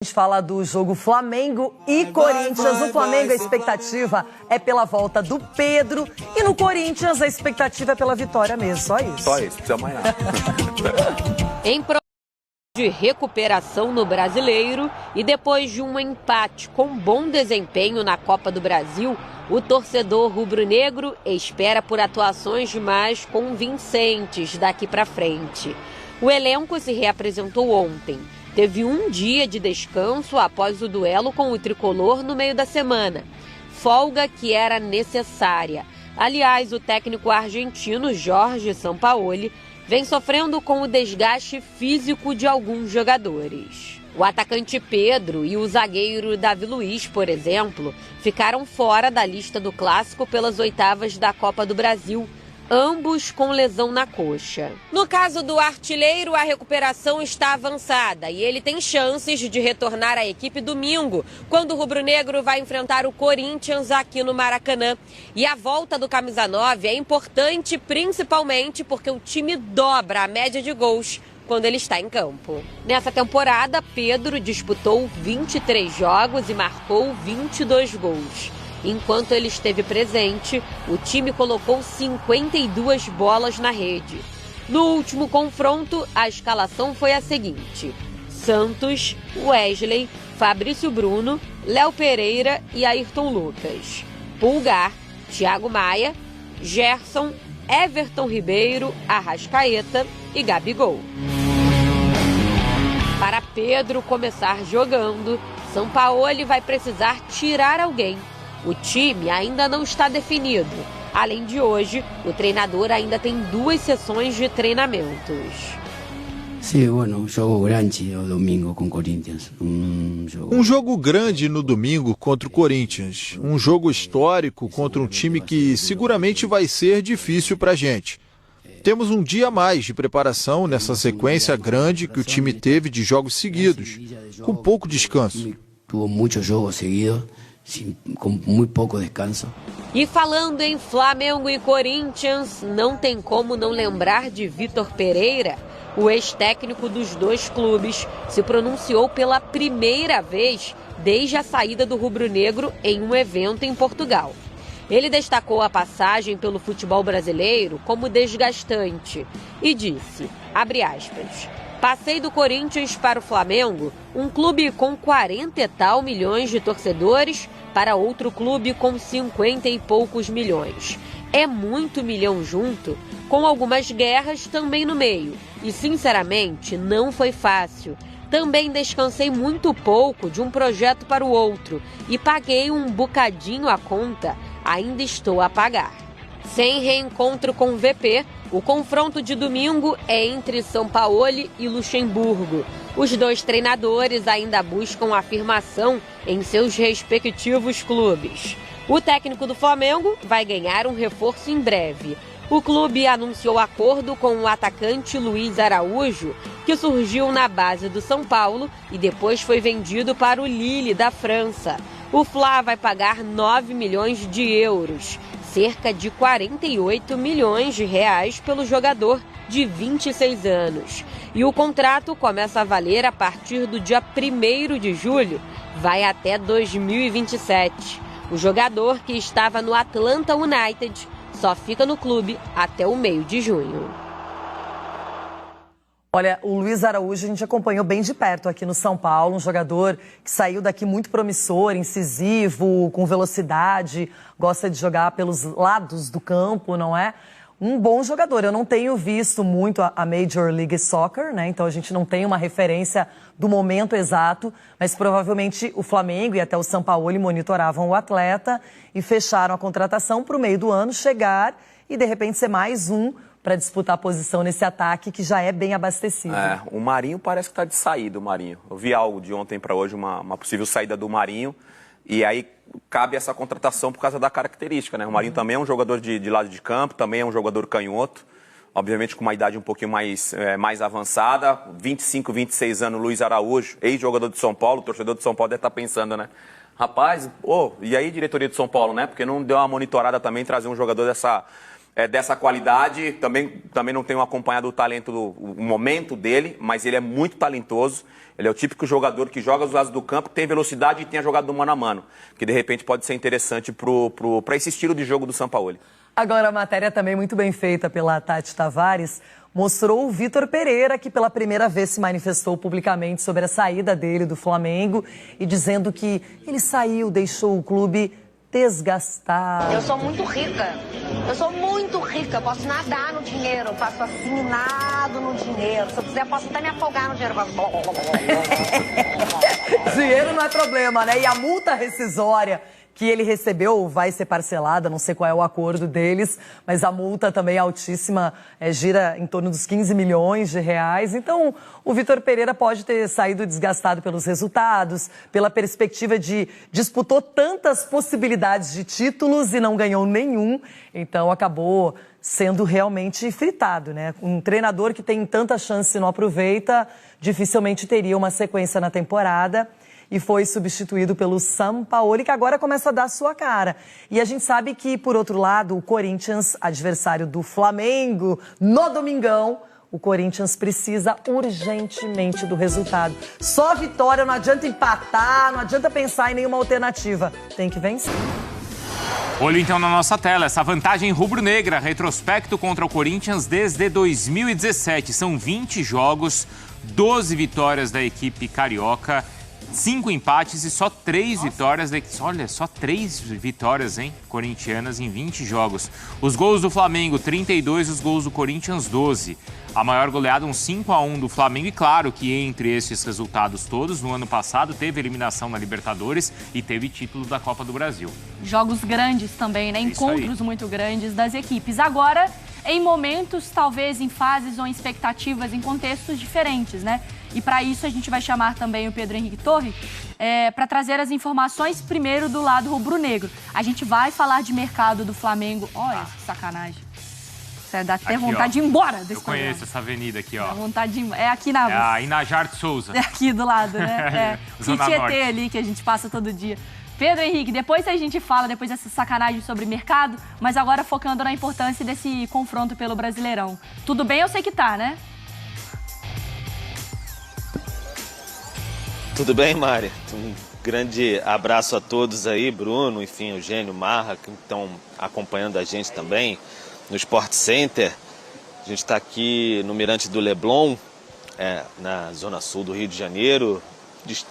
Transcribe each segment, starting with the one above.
gente fala do jogo Flamengo e Corinthians. No Flamengo, a expectativa é pela volta do Pedro. E no Corinthians, a expectativa é pela vitória mesmo. Só isso. Só isso, precisa mais nada. Em processo de recuperação no Brasileiro e depois de um empate com bom desempenho na Copa do Brasil, o torcedor rubro-negro espera por atuações mais convincentes daqui para frente. O elenco se reapresentou ontem. Teve um dia de descanso após o duelo com o tricolor no meio da semana. Folga que era necessária. Aliás, o técnico argentino Jorge Sampaoli vem sofrendo com o desgaste físico de alguns jogadores. O atacante Pedro e o zagueiro Davi Luiz, por exemplo, ficaram fora da lista do clássico pelas oitavas da Copa do Brasil, ambos com lesão na coxa. No caso do artilheiro, a recuperação está avançada e ele tem chances de retornar à equipe domingo, quando o rubro-negro vai enfrentar o Corinthians aqui no Maracanã. E a volta do camisa 9 é importante principalmente porque o time dobra a média de gols quando ele está em campo. Nessa temporada, Pedro disputou 23 jogos e marcou 22 gols. Enquanto ele esteve presente, o time colocou 52 bolas na rede. No último confronto, a escalação foi a seguinte: Santos, Wesley, Fabrício Bruno, Léo Pereira e Ayrton Lucas. Pulgar, Thiago Maia, Gerson, Everton Ribeiro, Arrascaeta e Gabigol. Para Pedro começar jogando, Sampaoli vai precisar tirar alguém. O time ainda não está definido. Além de hoje, o treinador ainda tem 2 sessões de treinamentos. Sim, um jogo grande no domingo com o Corinthians. Um jogo grande no domingo contra o Corinthians. Um jogo histórico contra um time que seguramente vai ser difícil para a gente. Temos um dia a mais de preparação nessa sequência grande que o time teve de jogos seguidos, com pouco descanso. Tuvo muitos jogos seguidos, com muito pouco descanso. E falando em Flamengo e Corinthians, não tem como não lembrar de Vitor Pereira. O ex-técnico dos dois clubes se pronunciou pela primeira vez desde a saída do rubro-negro em um evento em Portugal. Ele destacou a passagem pelo futebol brasileiro como desgastante e disse, abre aspas, passei do Corinthians para o Flamengo, um clube com 40 e tal milhões de torcedores, para outro clube com 50 e poucos milhões. É muito milhão junto, com algumas guerras também no meio. E, sinceramente, não foi fácil. Também descansei muito pouco de um projeto para o outro e paguei um bocadinho a conta. Ainda estou a pagar. Sem reencontro com o VP, o confronto de domingo é entre Sampaoli e Luxemburgo. Os dois treinadores ainda buscam afirmação em seus respectivos clubes. O técnico do Flamengo vai ganhar um reforço em breve. O clube anunciou acordo com o atacante Luiz Araújo, que surgiu na base do São Paulo e depois foi vendido para o Lille, da França. O Fla vai pagar 9 milhões de euros, cerca de 48 milhões de reais pelo jogador de 26 anos. E o contrato começa a valer a partir do dia 1º de julho, vai até 2027. O jogador, que estava no Atlanta United, só fica no clube até o meio de junho. Olha, o Luiz Araújo a gente acompanhou bem de perto aqui no São Paulo, um jogador que saiu daqui muito promissor, incisivo, com velocidade, gosta de jogar pelos lados do campo, não é? Um bom jogador. Eu não tenho visto muito a Major League Soccer, né? Então a gente não tem uma referência do momento exato, mas provavelmente o Flamengo e até o Sampaoli monitoravam o atleta e fecharam a contratação para o meio do ano chegar e de repente ser mais um para disputar a posição nesse ataque que já é bem abastecido. O Marinho parece que está de saída, o Marinho. Eu vi algo de ontem para hoje, uma possível saída do Marinho, e aí cabe essa contratação por causa da característica, né? O Marinho também é um jogador de lado de campo, também é um jogador canhoto, obviamente com uma idade um pouquinho mais avançada, 25, 26 anos, Luiz Araújo, ex-jogador de São Paulo, o torcedor de São Paulo deve estar pensando, né? Rapaz, e aí diretoria de São Paulo, né? Porque não deu uma monitorada também trazer um jogador dessa qualidade. Também não tenho acompanhado o talento, o momento dele, mas ele é muito talentoso. Ele é o típico jogador que joga dos lados do campo, tem velocidade e tem a jogada do mano a mano, que de repente pode ser interessante para esse estilo de jogo do Sampaoli. Agora, a matéria também muito bem feita pela Tati Tavares mostrou o Vitor Pereira, que pela primeira vez se manifestou publicamente sobre a saída dele do Flamengo e dizendo que ele saiu, deixou o clube desgastado. Eu sou muito rica. Posso nadar no dinheiro. Faço assim, nado no dinheiro. Se eu quiser, posso até me afogar no dinheiro. Dinheiro não é problema, né? E a multa rescisória que ele recebeu vai ser parcelada, não sei qual é o acordo deles, mas a multa também é altíssima, gira em torno dos 15 milhões de reais. Então, o Vitor Pereira pode ter saído desgastado pelos resultados, pela perspectiva de disputou tantas possibilidades de títulos e não ganhou nenhum, então acabou sendo realmente fritado, né? Um treinador que tem tanta chance e não aproveita, dificilmente teria uma sequência na temporada. E foi substituído pelo Sampaoli, que agora começa a dar sua cara. E a gente sabe que, por outro lado, o Corinthians, adversário do Flamengo, no domingão, o Corinthians precisa urgentemente do resultado. Só vitória, não adianta empatar, não adianta pensar em nenhuma alternativa. Tem que vencer. Olho então na nossa tela, essa vantagem rubro-negra, retrospecto contra o Corinthians desde 2017. São 20 jogos, 12 vitórias da equipe carioca, 5 empates e só 3 vitórias. Olha, só 3 vitórias, hein, corintianas em 20 jogos. Os gols do Flamengo, 32, os gols do Corinthians, 12. A maior goleada, um 5-1 do Flamengo. E claro que entre esses resultados todos, no ano passado, teve eliminação na Libertadores e teve título da Copa do Brasil. Jogos grandes também, né? Encontros muito grandes das equipes. Agora, em momentos, talvez em fases ou em expectativas, em contextos diferentes, né? E para isso a gente vai chamar também o Pedro Henrique Torre para trazer as informações primeiro do lado rubro-negro. A gente vai falar de mercado do Flamengo. Olha, que sacanagem. Você dá até aqui, vontade de ir embora desse programa. Eu conheço essa avenida aqui, ó. Dá vontade de ir embora. É aqui na... É a Inajar de Souza. É aqui do lado, né? É. Tietê ali que a gente passa todo dia. Pedro Henrique, depois a gente fala, depois dessa sacanagem sobre mercado, mas agora focando na importância desse confronto pelo Brasileirão. Tudo bem? Eu sei que tá, né? Tudo bem, Mari? Um grande abraço a todos aí, Bruno, enfim, Eugênio, Marra, que estão acompanhando a gente também no Sport Center. A gente está aqui no Mirante do Leblon, na zona sul do Rio de Janeiro,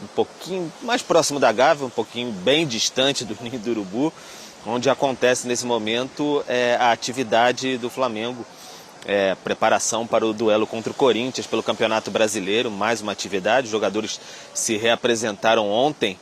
um pouquinho mais próximo da Gávea, um pouquinho bem distante do Ninho do Urubu, onde acontece nesse momento a atividade do Flamengo, preparação para o duelo contra o Corinthians pelo Campeonato Brasileiro, mais uma atividade. Os jogadores se reapresentaram ontem,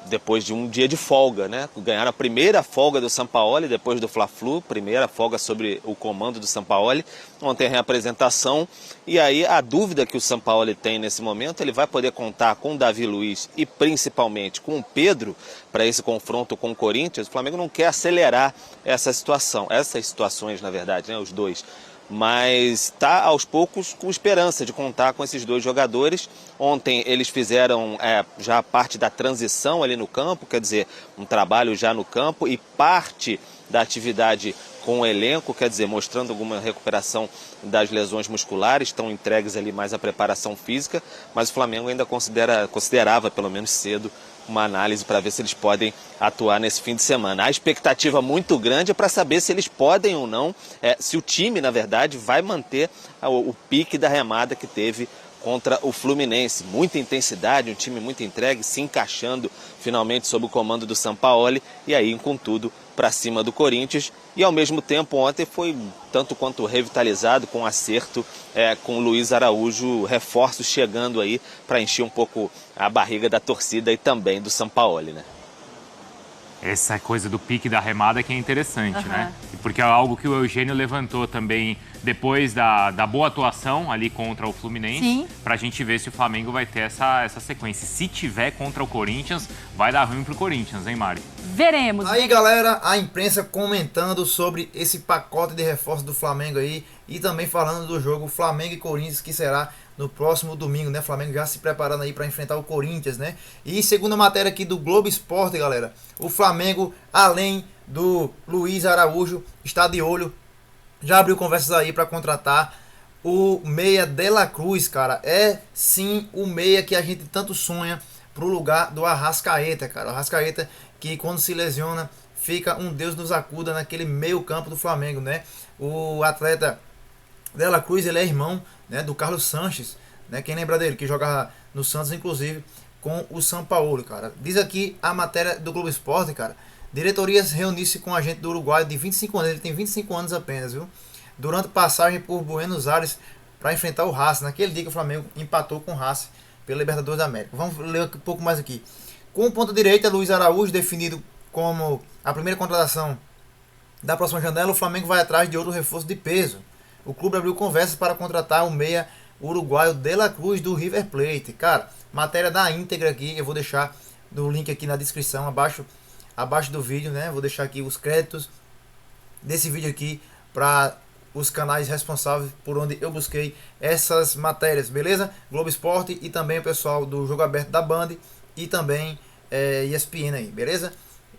depois de um dia de folga, né? Ganharam a primeira folga do Sampaoli depois do Fla-Flu, primeira folga sobre o comando do Sampaoli. Ontem a reapresentação, e aí a dúvida que o Sampaoli tem nesse momento, ele vai poder contar com o Davi Luiz e principalmente com o Pedro para esse confronto com o Corinthians. O Flamengo não quer acelerar essas situações, na verdade, né? Os dois. Mas está aos poucos com esperança de contar com esses dois jogadores. Ontem eles fizeram já parte da transição ali no campo, quer dizer, um trabalho já no campo e parte da atividade com o elenco, quer dizer, mostrando alguma recuperação das lesões musculares, estão entregues ali mais à preparação física, mas o Flamengo ainda considerava, pelo menos cedo, uma análise para ver se eles podem atuar nesse fim de semana. A expectativa muito grande é para saber se eles podem ou não, se o time, na verdade, vai manter o pique da remada que teve contra o Fluminense. Muita intensidade, um time muito entregue, se encaixando finalmente sob o comando do Sampaoli e aí, com tudo, para cima do Corinthians. E ao mesmo tempo ontem foi tanto quanto revitalizado, com acerto com o Luiz Araújo, reforços chegando aí para encher um pouco a barriga da torcida e também do Sampaoli, né? Essa coisa do pique da remada que é interessante, né? Porque é algo que o Eugênio levantou também depois da boa atuação ali contra o Fluminense, pra gente ver se o Flamengo vai ter essa sequência. Se tiver contra o Corinthians, vai dar ruim pro Corinthians, hein, Mari? Veremos. Aí, galera, a imprensa comentando sobre esse pacote de reforço do Flamengo aí e também falando do jogo Flamengo e Corinthians, que será no próximo domingo, né? O Flamengo já se preparando aí para enfrentar o Corinthians, né? E segunda matéria aqui do Globo Esporte, galera, o Flamengo, além do Luiz Araújo, está de olho, já abriu conversas aí para contratar o meia De La Cruz, cara. É sim o meia que a gente tanto sonha pro lugar do Arrascaeta, cara. O Arrascaeta que quando se lesiona fica um Deus nos acuda naquele meio campo do Flamengo, né? O atleta De La Cruz, ele é irmão, né, do Carlos Sanches, né? Quem lembra dele, que jogava no Santos, inclusive, com o São Paulo, cara. Diz aqui a matéria do Globo Esporte, cara. Diretorias reunisse com a agente do Uruguai de 25 anos, ele tem 25 anos apenas, viu? Durante passagem por Buenos Aires para enfrentar o Racing, naquele dia que o Flamengo empatou com o Racing pela Libertadores da América. Vamos ler um pouco mais aqui. Com ponta direita, Luiz Araújo, definido como a primeira contratação da próxima janela, o Flamengo vai atrás de outro reforço de peso. O clube abriu conversas para contratar o meia uruguaio De La Cruz do River Plate. Cara, matéria da íntegra aqui, eu vou deixar o link aqui na descrição, abaixo do vídeo, né? Vou deixar aqui os créditos desse vídeo aqui para os canais responsáveis por onde eu busquei essas matérias, beleza? Globo Esporte e também o pessoal do Jogo Aberto da Band e também ESPN aí, beleza?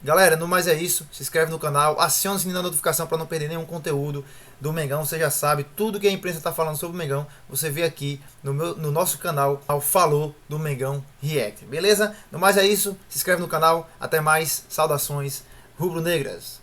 Galera, no mais é isso, se inscreve no canal, aciona o sininho da notificação para não perder nenhum conteúdo do Mengão. Você já sabe, tudo que a imprensa está falando sobre o Mengão, você vê aqui no nosso canal, ao Falou do Mengão React, beleza? No mais é isso, se inscreve no canal, até mais, saudações rubro-negras.